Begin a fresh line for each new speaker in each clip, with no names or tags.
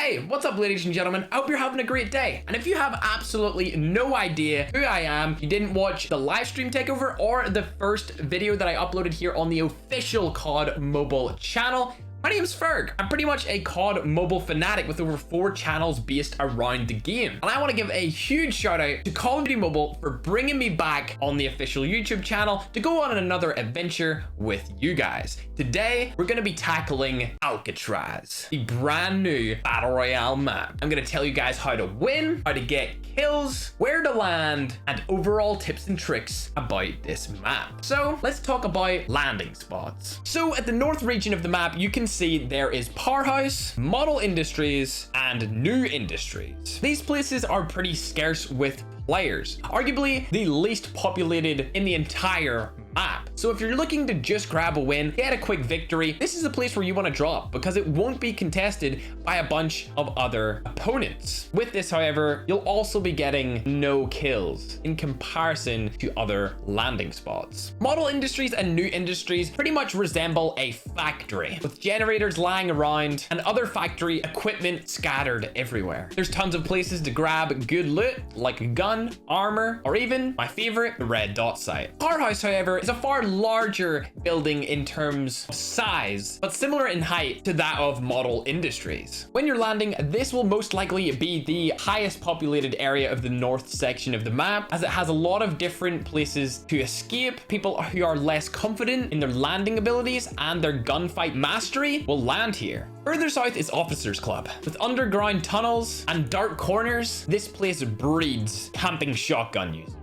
Hey, what's up ladies and gentlemen? I hope you're having a great day. And if you have absolutely no idea who I am, you didn't watch the live stream takeover or the first video that I uploaded here on the official COD mobile channel, my name's Ferg. I'm pretty much a COD mobile fanatic with over 4 channels based around the game. And I want to give a huge shout out to Call of Duty Mobile for bringing me back on the official YouTube channel to go on another adventure with you guys. Today, we're going to be tackling Alcatraz, the brand new Battle Royale map. I'm going to tell you guys how to win, how to get kills, where to land, and overall tips and tricks about this map. So let's talk about landing spots. So at the north region of the map, you can see there is Powerhouse, Model Industries, and New Industries. These places are pretty scarce with players, arguably the least populated in the entire map. So if you're looking to just grab a win, get a quick victory, this is a place where you want to drop because it won't be contested by a bunch of other opponents. With this, however, you'll also be getting no kills in comparison to other landing spots. Model Industries and New Industries pretty much resemble a factory with generators lying around and other factory equipment scattered everywhere. There's tons of places to grab good loot like a gun, armor, or even my favorite, the red dot site. Powerhouse, however, is a far larger building in terms of size, but similar in height to that of Model Industries. When you're landing, this will most likely be the highest populated area of the north section of the map, as it has a lot of different places to escape. People who are less confident in their landing abilities and their gunfight mastery will land here. Further south is Officers Club. With underground tunnels and dark corners, this place breeds camping shotgun users.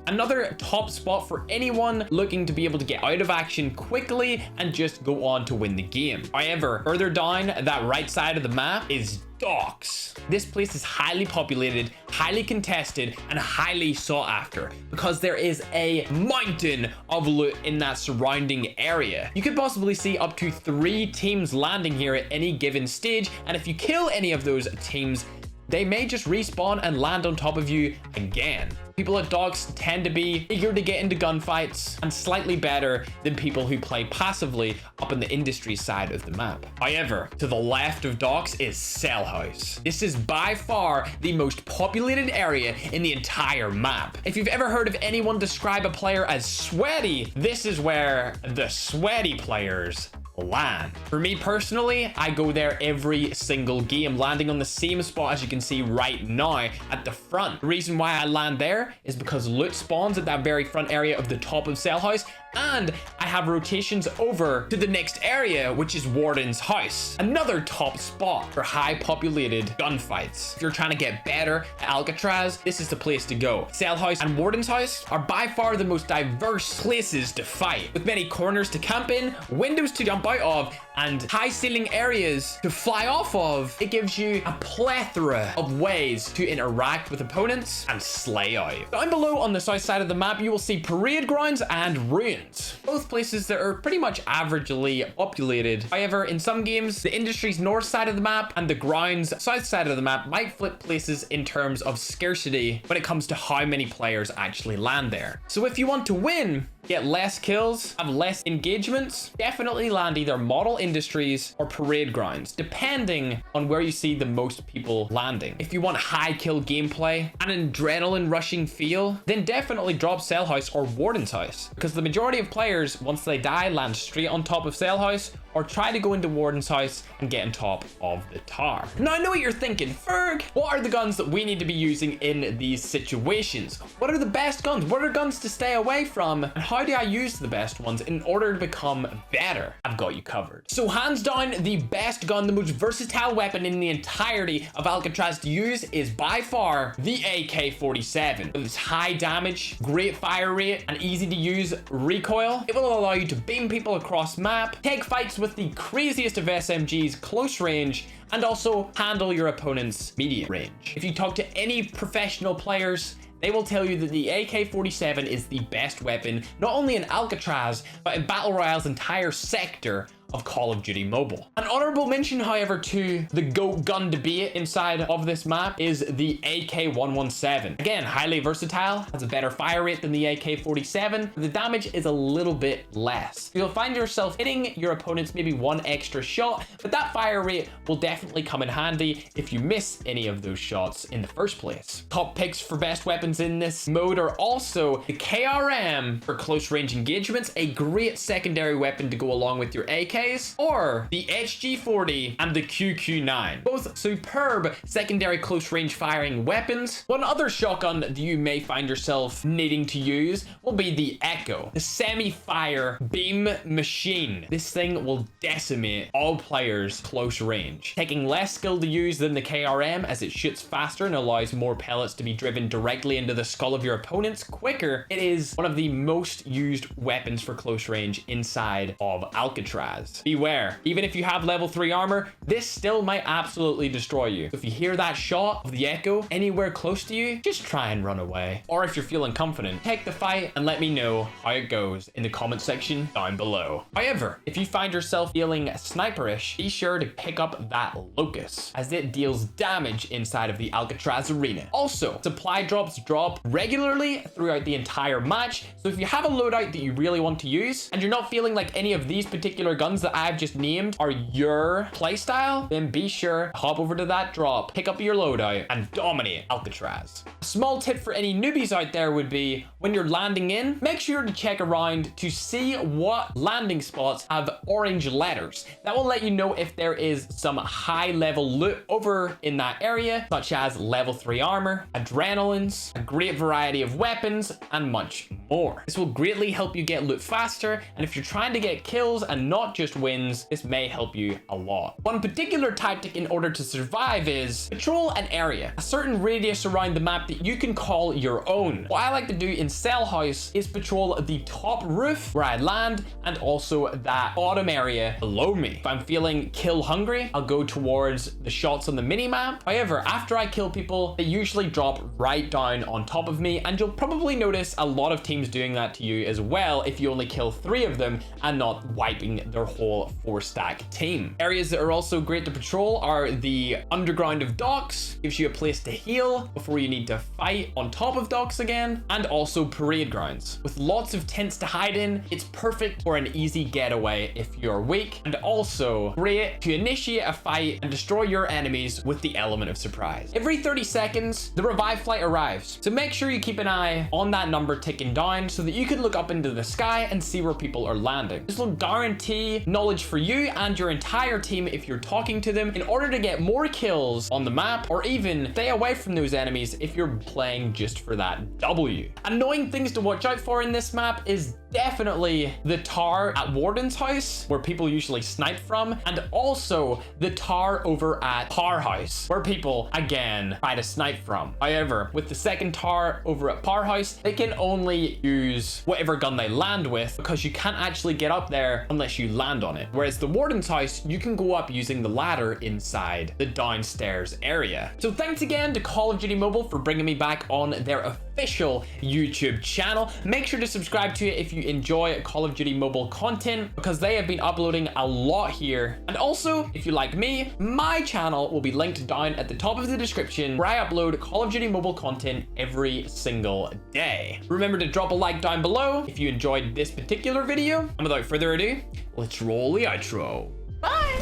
Another top spot for anyone looking to be able to get out of action quickly and just go on to win the game. However, further down that right side of the map is Docks. This place is highly populated, highly contested, and highly sought after because there is a mountain of loot in that surrounding area. You could possibly see up to 3 teams landing here at any given stage, and if you kill any of those teams, they may just respawn and land on top of you again. People at Docks tend to be eager to get into gunfights and slightly better than people who play passively up in the industry side of the map. However, to the left of Docks is Cell House. This is by far the most populated area in the entire map. If you've ever heard of anyone describe a player as sweaty, this is where the sweaty players land. For me personally, I go there every single game, landing on the same spot as you can see right now at the front. The reason why I land there is because loot spawns at that very front area of the top of Cell House, and I have rotations over to the next area, which is Warden's House, another top spot for high populated gunfights. If you're trying to get better at Alcatraz, this is the place to go. Cell House and Warden's House are by far the most diverse places to fight, with many corners to camp in, windows to jump out of, and high ceiling areas to fly off of. It gives you a plethora of ways to interact with opponents and slay out. Down below on the south side of the map, you will see parade grounds and ruins, both places that are pretty much averagely populated. However, in some games, the industry's north side of the map and the grounds south side of the map might flip places in terms of scarcity when it comes to how many players actually land there. So if you want to win, get less kills, have less engagements, definitely land either Model Industries or Parade Grounds, depending on where you see the most people landing. If you want high kill gameplay and an adrenaline rushing feel, then definitely drop Cell House or Warden's House, because the majority of players, once they die, land straight on top of Cell House or try to go into Warden's House and get on top of the tower. Now I know what you're thinking, Ferg, what are the guns that we need to be using in these situations? What are the best guns? What are guns to stay away from? And how do I use the best ones in order to become better? I've got you covered. So hands down, the best gun, the most versatile weapon in the entirety of Alcatraz to use is by far the AK-47. With its high damage, great fire rate, and easy to use recoil, it will allow you to beam people across map, take fights with the craziest of SMGs close range, and also handle your opponent's medium range. If you talk to any professional players, they will tell you that the AK-47 is the best weapon, not only in Alcatraz, but in Battle Royale's entire sector of Call of Duty Mobile. An honorable mention, however, to the GOAT gun to beat inside of this map is the AK-117. Again, highly versatile, has a better fire rate than the AK-47, but the damage is a little bit less. You'll find yourself hitting your opponents maybe one extra shot, but that fire rate will definitely come in handy if you miss any of those shots in the first place. Top picks for best weapons in this mode are also the KRM for close range engagements, a great secondary weapon to go along with your AKs, or the HG40 and the QQ9, both superb secondary close range firing weapons. One other shotgun that you may find yourself needing to use will be the Echo, the semi-fire beam machine. This thing will decimate all players close range, taking less skill to use than the KRM as it shoots faster and allows more pellets to be driven directly into the skull of your opponents quicker. It is one of the most used weapons for close range inside of Alcatraz. Beware, even if you have level 3 armor, this still might absolutely destroy you. So if you hear that shot of the Echo anywhere close to you, just try and run away. Or if you're feeling confident, take the fight and let me know how it goes in the comment section down below. However, if you find yourself feeling sniperish, be sure to pick up that Locust, as it deals damage inside of the Alcatraz arena. Also, supply drops drop regularly throughout the entire match, so if you have a loadout that you really want to use and you're not feeling like any of these particular guns that I've just named are your playstyle, then be sure to hop over to that drop, pick up your loadout, and dominate Alcatraz. A small tip for any newbies out there would be, when you're landing in, make sure to check around to see what landing spots have orange letters. That will let you know if there is some high level loot over in that area, such as level 3 armor, adrenalines, a great variety of weapons, and much more. This will greatly help you get loot faster, and if you're trying to get kills and not just wins, this may help you a lot. One particular tactic in order to survive is patrol an area, a certain radius around the map that you can call your own. What I like to do in Cell House is patrol the top roof where I land and also that bottom area below me. If I'm feeling kill hungry, I'll go towards the shots on the mini map. However, after I kill people, they usually drop right down on top of me, and you'll probably notice a lot of teams doing that to you as well if you only kill 3 of them and not wiping their whole 4-stack team. Areas that are also great to patrol are the underground of docks, gives you a place to heal before you need to fight on top of docks again, and also parade grounds. With lots of tents to hide in, it's perfect for an easy getaway if you're weak, and also great to initiate a fight and destroy your enemies with the element of surprise. Every 30 seconds, the revive flight arrives, so make sure you keep an eye on that number ticking down so that you can look up into the sky and see where people are landing. This will guarantee knowledge for you and your entire team if you're talking to them in order to get more kills on the map, or even stay away from those enemies if you're playing just for that W. Annoying things to watch out for in this map is definitely the tower at Warden's house, where people usually snipe from, and also the tower over at Power House, where people again try to snipe from. However, with the second tower over at Power House, they can only use whatever gun they land with, because you can't actually get up there unless you land on it. Whereas the Warden's house, you can go up using the ladder inside the downstairs area. So thanks again to Call of Duty Mobile for bringing me back on their official YouTube channel. Make sure to subscribe to it if you enjoy Call of Duty Mobile content, because they have been uploading a lot here. And also, if you like me, my channel will be linked down at the top of the description, where I upload Call of Duty Mobile content every single day. Remember to drop a like down below if you enjoyed this particular video. And without further ado, let's roll the outro. Bye!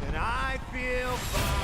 And I feel fine.